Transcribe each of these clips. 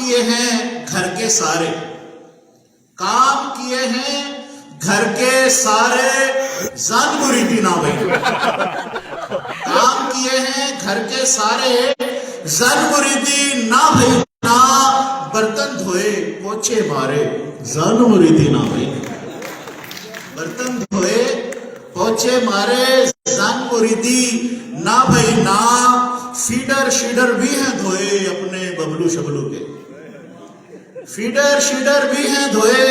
किए हैं घर के सारे, काम किए हैं घर के सारे, जान मुरीदी ना भाई। काम किए हैं घर के सारे, जान मुरीदी ना भाई ना, बर्तन धोए पोछे मारे, जान मुरीदी ना भाई। बर्तन धोए पोछे मारे, जान मुरीदी ना भाई ना, फीडर शीडर भी हैं धोए अपने बबलू शबलू के, फीडर शीडर भी हैं धोए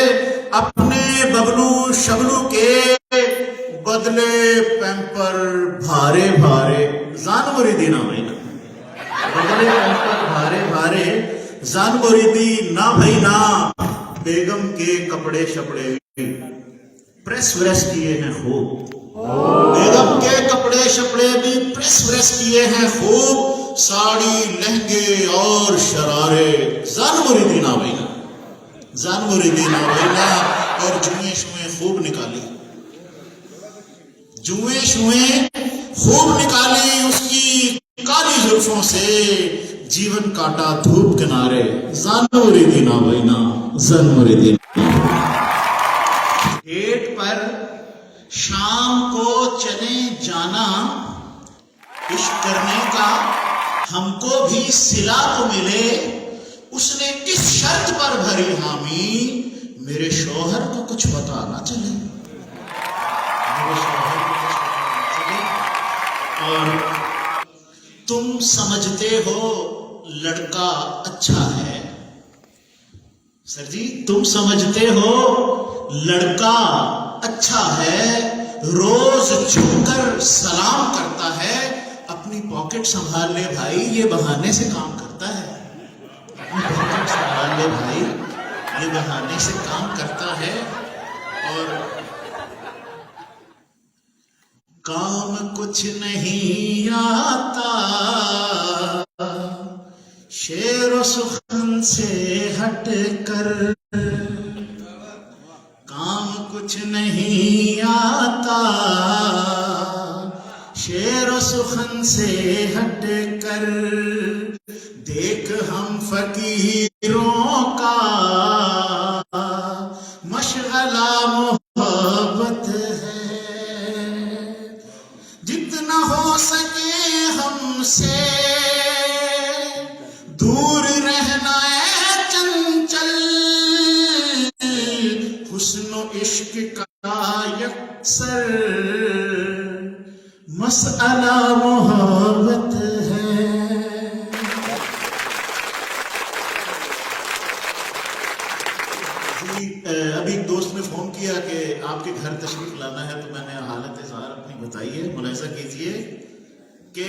अपने बबलू शबलू के, बदले पैंपर भारे भारे, जान मुरीदी ना भाई ना, बदले पैंपर भारे भारे, जान मुरीदी ना भाई ना, बेगम के कपड़े शपड़े प्रेस व्रेस किए हैं खूब, बेगम के कपड़े शपड़े भी प्रेस व्रेस किए हैं खूब, साड़ी लहंगे और शरारे, जान मुरीदी ना भाई ना, जान मुरीदी ना भाई ना। और जुए शुए खूब निकाली, जुए शुए खूब निकाली, उसकी काली जुल्फों से जीवन काटा धूप किनारे, जान मुरीदी ना भाई ना, जान मुरीदी ना। गेट पर शाम को चले जाना, इश्क करने का हमको भी सिला तो मिले, उसने इस शर्त पर भरी हामी, मेरे शौहर को कुछ पता ना चले, मेरे शौहर को कुछ पता ना चले। और तुम समझते हो लड़का अच्छा है, सर जी तुम समझते हो लड़का अच्छा है, रोज झुककर सलाम करता है, अपनी पॉकेट संभाल ले भाई ये बहाने से काम करता है, अपनी पॉकेट संभाल ले भाई ये बहाने से काम करता है। और काम कुछ नहीं आता शेर सुखन से हट कर, काम कुछ नहीं आता शेर सुखन से हट कर, देख हम फकीरों का मशगला मोहब्बत है, जितना हो सके हमसे दूर रहना है चंचल, हुस्न इश्क का यकसर मसअला मोहब्बत है। अभी एक दोस्त ने फोन किया कि आपके घर तशरीफ लाना है, तो मैंने हालत इज़हार अपनी बताई है, मुलाहिजा कीजिए कि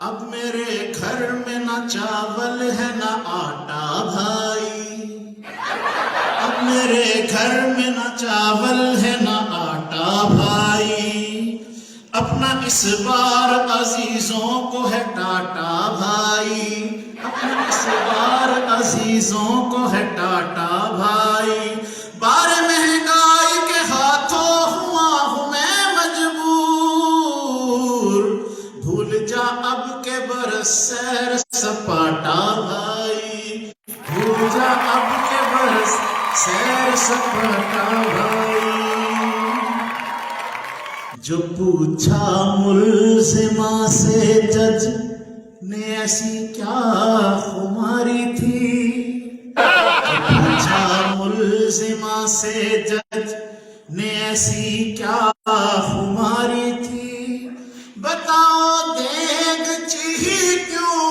अब मेरे घर में ना चावल है ना आटा भाई, अब मेरे घर में ना चावल है ना आटा भाई, अपना इस बार अजीजों को है टाटा भाई, अपना इस बार अजीजों को है टाटा भाई, बार महंगाई के हाथों हुआ हूं मैं मजबूर, भूल जा अब के बरस सैर सपाटा भाई, भूल जा अब के बरस सैर सपाटा भाई। जो पूछा मुल्जिमा से जज ने ऐसी क्या खुमारी थी, जो पूछा मुल्जिमा से जज ने ऐसी क्या खुमारी थी, बताओ देगची क्यों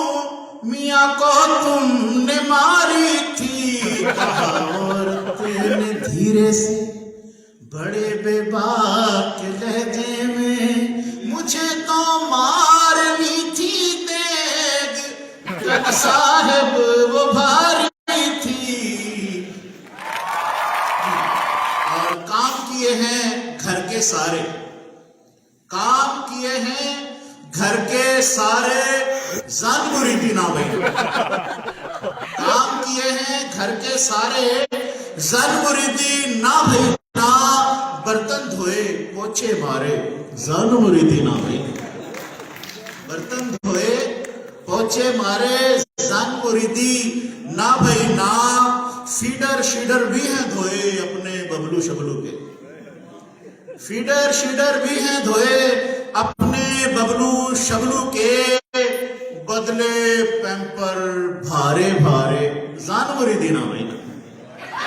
मियाँ को तुमने मारी थी, कहा औरत ने धीरे से बड़े बेबाक लहजे में, मुझे तो मारनी थी देग साहब वो भारी थी। और काम किए हैं घर के सारे, काम किए हैं घर के सारे, जान मुरीदी ना भाई। काम किए हैं घर के सारे, जान मुरीदी ना भाई ना, बर्तन धोए पोछे मारे, जान मुरीदी ना भाई। बर्तन धोए पोछे पोचे मारे जान मुरीदी ना भाई ना, फीडर शीडर भी हैं धोए अपने बबलू शबलू के, फीडर शीडर भी हैं धोए अपने बबलू शबलू के, बदले पैंपर भारे भारे जान मुरीदी ना भाई ना,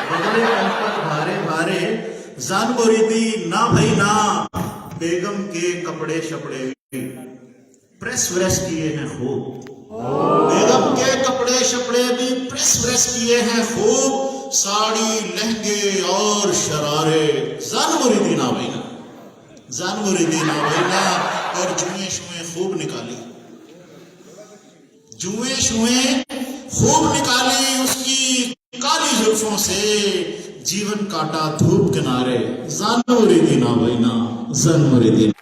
बदले पैंपर भारे भारे जान मुरीदी ना भाई ना, बेगम के कपड़े शपड़े भी प्रेस व्रेस किए हैं खूब, बेगम के कपड़े शपड़े भी प्रेस व्रेस किए हैं खूब, साड़ी लहंगे और शरारे जान मुरीदी ना भाई ना, जान मुरीदी ना भाई ना, और जुएं शुएं खूब निकाली, जुएं शुएं खूब निकाली उसकी काली जुल्फों से, जीवन काटा धूप किनारे जान मुरीदी ना भाई ना, जान मुरीदी ना।